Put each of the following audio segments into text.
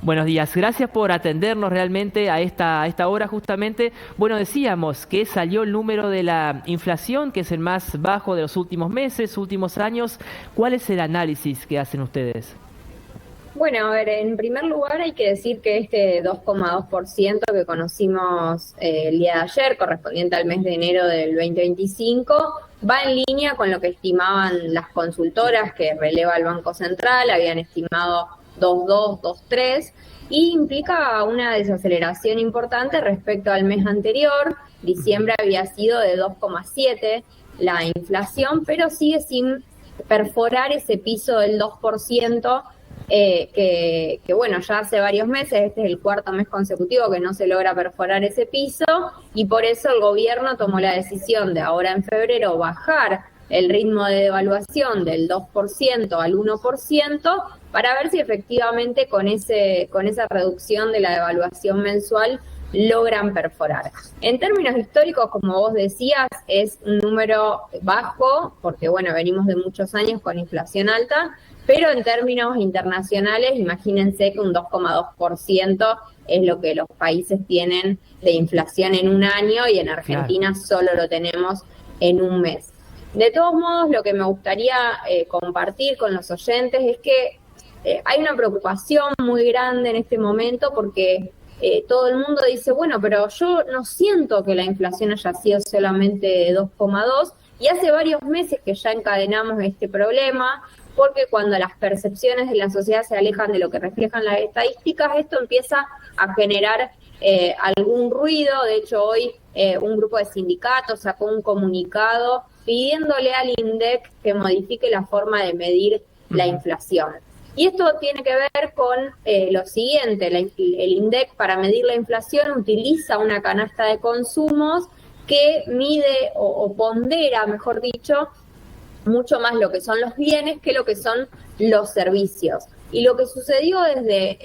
Buenos días, gracias por atendernos realmente a esta hora justamente. Bueno, decíamos que salió el número de la inflación, que es el más bajo de los últimos meses, últimos años. ¿Cuál es el análisis que hacen ustedes? Bueno, a ver, en primer lugar hay que decir que este 2,2% que conocimos el día de ayer, correspondiente al mes de enero del 2025, va en línea con lo que estimaban las consultoras que releva el Banco Central, habían estimado 2,2, 2,3, y implica una desaceleración importante respecto al mes anterior. Diciembre había sido de 2,7 la inflación, pero sigue sin perforar ese piso del 2%. Que bueno, ya hace varios meses, este es el cuarto mes consecutivo que no se logra perforar ese piso, y por eso el gobierno tomó la decisión de ahora en febrero bajar el ritmo de devaluación del 2% al 1% para ver si efectivamente con esa reducción de la devaluación mensual logran perforar. En términos históricos, como vos decías, es un número bajo, porque bueno, venimos de muchos años con inflación alta, pero en términos internacionales, imagínense que un 2,2% es lo que los países tienen de inflación en un año, y en Argentina Claro. solo lo tenemos en un mes. De todos modos, lo que me gustaría compartir con los oyentes es que hay una preocupación muy grande en este momento, porque todo el mundo dice, bueno, pero yo no siento que la inflación haya sido solamente de 2,2, y hace varios meses que ya encadenamos este problema, porque cuando las percepciones de la sociedad se alejan de lo que reflejan las estadísticas, esto empieza a generar algún ruido. De hecho, hoy un grupo de sindicatos sacó un comunicado pidiéndole al INDEC que modifique la forma de medir la inflación. Y esto tiene que ver con lo siguiente: el INDEC, para medir la inflación, utiliza una canasta de consumos que mide o pondera, mejor dicho, mucho más lo que son los bienes que lo que son los servicios. Y lo que sucedió desde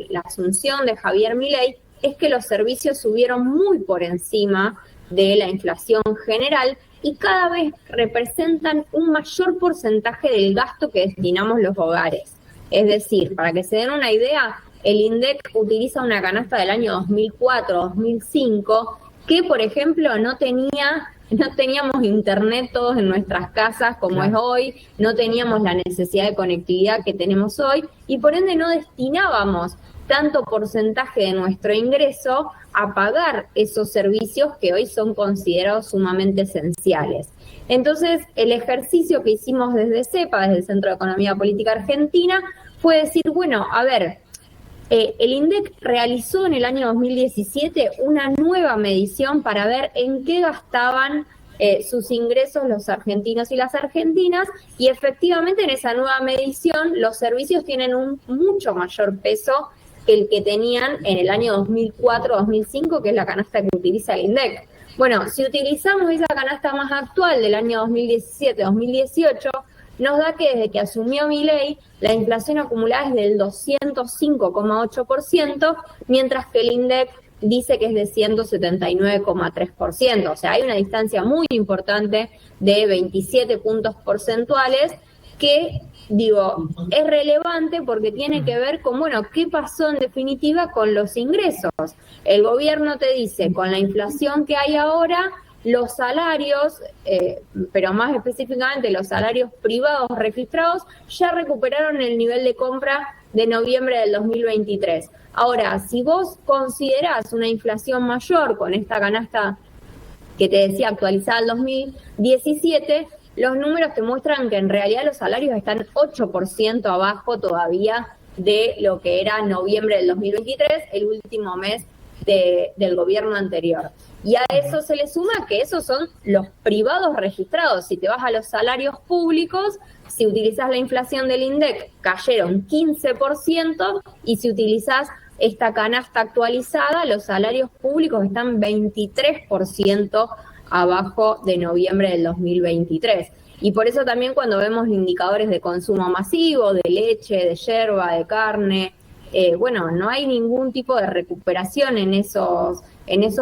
la asunción de Javier Milei es que los servicios subieron muy por encima de la inflación general, y cada vez representan un mayor porcentaje del gasto que destinamos los hogares. Es decir, para que se den una idea, el INDEC utiliza una canasta del año 2004-2005 que, por ejemplo, no teníamos internet todos en nuestras casas como Claro. es hoy, no teníamos la necesidad de conectividad que tenemos hoy, y por ende no destinábamos tanto porcentaje de nuestro ingreso a pagar esos servicios que hoy son considerados sumamente esenciales. Entonces, el ejercicio que hicimos desde CEPA, desde el Centro de Economía Política Argentina, fue decir, bueno, a ver, el INDEC realizó en el año 2017 una nueva medición para ver en qué gastaban sus ingresos los argentinos y las argentinas, y efectivamente en esa nueva medición los servicios tienen un mucho mayor peso que el que tenían en el año 2004-2005, que es la canasta que utiliza el INDEC. Bueno, si utilizamos esa canasta más actual del año 2017-2018, nos da que desde que asumió Milei, la inflación acumulada es del 205,8%, mientras que el INDEC dice que es de 179,3%. O sea, hay una distancia muy importante de 27 puntos porcentuales que, digo, es relevante porque tiene que ver con, bueno, qué pasó en definitiva con los ingresos. El gobierno te dice, con la inflación que hay ahora, los salarios, pero más específicamente los salarios privados registrados, ya recuperaron el nivel de compra de noviembre del 2023. Ahora, si vos considerás una inflación mayor con esta canasta que te decía actualizada al 2017, los números te muestran que en realidad los salarios están 8% abajo todavía de lo que era noviembre del 2023, el último mes del gobierno anterior. Y a eso se le suma que esos son los privados registrados. Si te vas a los salarios públicos, si utilizas la inflación del INDEC, cayeron 15%, y si utilizas esta canasta actualizada, los salarios públicos están 23% abajo de noviembre del 2023. Y por eso también cuando vemos indicadores de consumo masivo, de leche, de yerba, de carne, bueno, no hay ningún tipo de recuperación en esos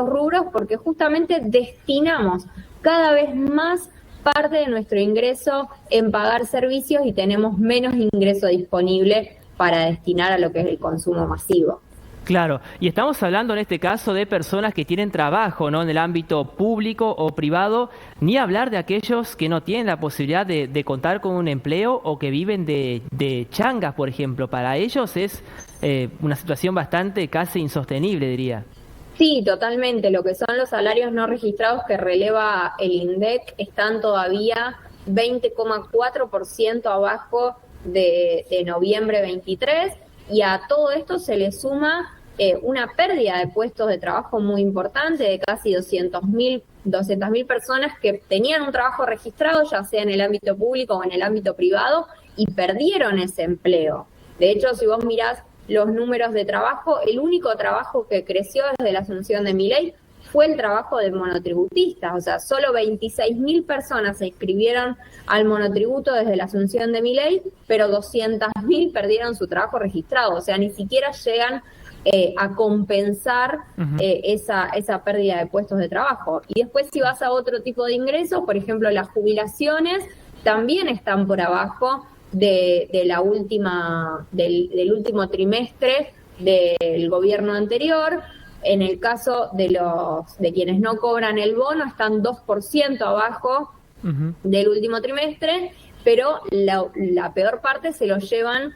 rubros, porque justamente destinamos cada vez más parte de nuestro ingreso en pagar servicios y tenemos menos ingreso disponible para destinar a lo que es el consumo masivo. Claro, y estamos hablando en este caso de personas que tienen trabajo, ¿no? En el ámbito público o privado, ni hablar de aquellos que no tienen la posibilidad de contar con un empleo o que viven de changas, por ejemplo. Para ellos es una situación bastante casi insostenible, diría. Sí, totalmente. Lo que son los salarios no registrados que releva el INDEC están todavía 20,4% abajo de noviembre 23, y a todo esto se le suma una pérdida de puestos de trabajo muy importante de casi 200.000 personas que tenían un trabajo registrado, ya sea en el ámbito público o en el ámbito privado, y perdieron ese empleo. De hecho, si vos mirás los números de trabajo, el único trabajo que creció desde la asunción de Milei fue el trabajo de monotributistas. O sea, solo 26.000 personas se inscribieron al monotributo desde la asunción de Milei, pero 200.000 perdieron su trabajo registrado. O sea, ni siquiera llegan a compensar esa pérdida de puestos de trabajo. Y después, si vas a otro tipo de ingresos, por ejemplo, las jubilaciones también están por abajo del último trimestre del gobierno anterior. En el caso de quienes no cobran el bono, están 2% abajo del último trimestre, pero la peor parte se lo llevan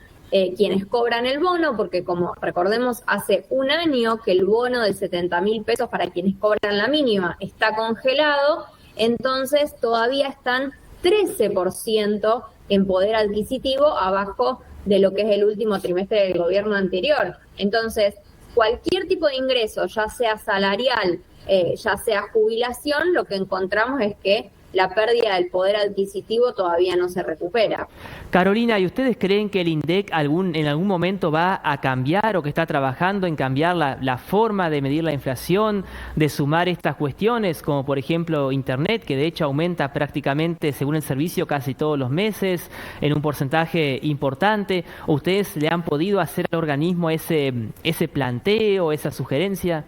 quienes cobran el bono, porque como recordemos, hace un año que el bono de 70.000 pesos para quienes cobran la mínima está congelado, entonces todavía están 13% en poder adquisitivo abajo de lo que es el último trimestre del gobierno anterior. Entonces, cualquier tipo de ingreso, ya sea salarial, ya sea jubilación, lo que encontramos es que la pérdida del poder adquisitivo todavía no se recupera. Carolina, ¿y ustedes creen que el INDEC en algún momento va a cambiar o que está trabajando en cambiar la forma de medir la inflación, de sumar estas cuestiones, como por ejemplo Internet, que de hecho aumenta prácticamente, según el servicio, casi todos los meses, en un porcentaje importante? ¿Ustedes le han podido hacer al organismo ese planteo, esa sugerencia?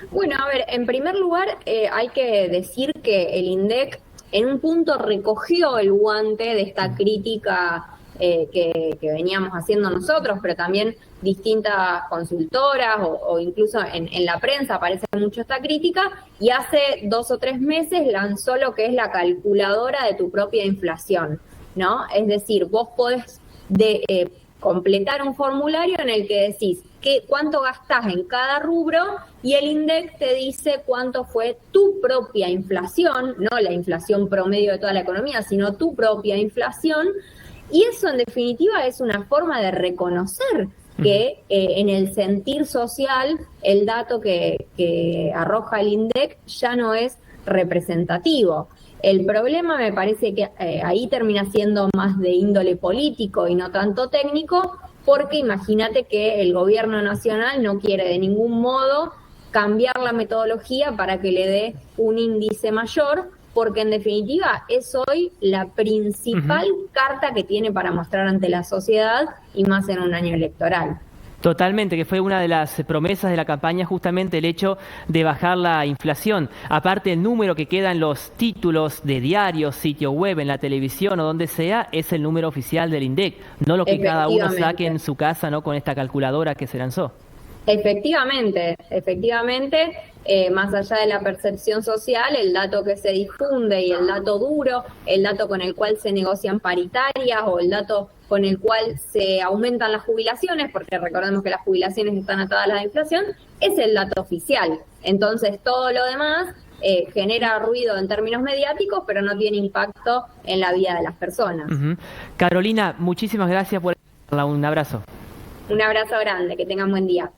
Bueno, a ver, en primer lugar hay que decir que el INDEC en un punto recogió el guante de esta crítica que veníamos haciendo nosotros, pero también distintas consultoras o incluso en la prensa aparece mucho esta crítica, y hace 2 o 3 meses lanzó lo que es la calculadora de tu propia inflación, ¿no? Es decir, vos podés completar un formulario en el que decís cuánto gastás en cada rubro, y el INDEC te dice cuánto fue tu propia inflación, no la inflación promedio de toda la economía, sino tu propia inflación. Y eso en definitiva es una forma de reconocer que en el sentir social el dato que arroja el INDEC ya no es representativo. El problema me parece que ahí termina siendo más de índole político y no tanto técnico, porque imagínate que el gobierno nacional no quiere de ningún modo cambiar la metodología para que le dé un índice mayor, porque en definitiva es hoy la principal carta que tiene para mostrar ante la sociedad, y más en un año electoral. Totalmente, que fue una de las promesas de la campaña, justamente el hecho de bajar la inflación. Aparte, el número que queda en los títulos de diarios, sitio web, en la televisión o donde sea, es el número oficial del INDEC, no lo que cada uno saque en su casa, ¿no?, con esta calculadora que se lanzó. Efectivamente, más allá de la percepción social, el dato que se difunde y el dato duro, el dato con el cual se negocian paritarias o el dato con el cual se aumentan las jubilaciones, porque recordemos que las jubilaciones están atadas a la inflación, es el dato oficial. Entonces todo lo demás genera ruido en términos mediáticos, pero no tiene impacto en la vida de las personas. Carolina, muchísimas gracias por un abrazo. Un abrazo grande, que tengan buen día.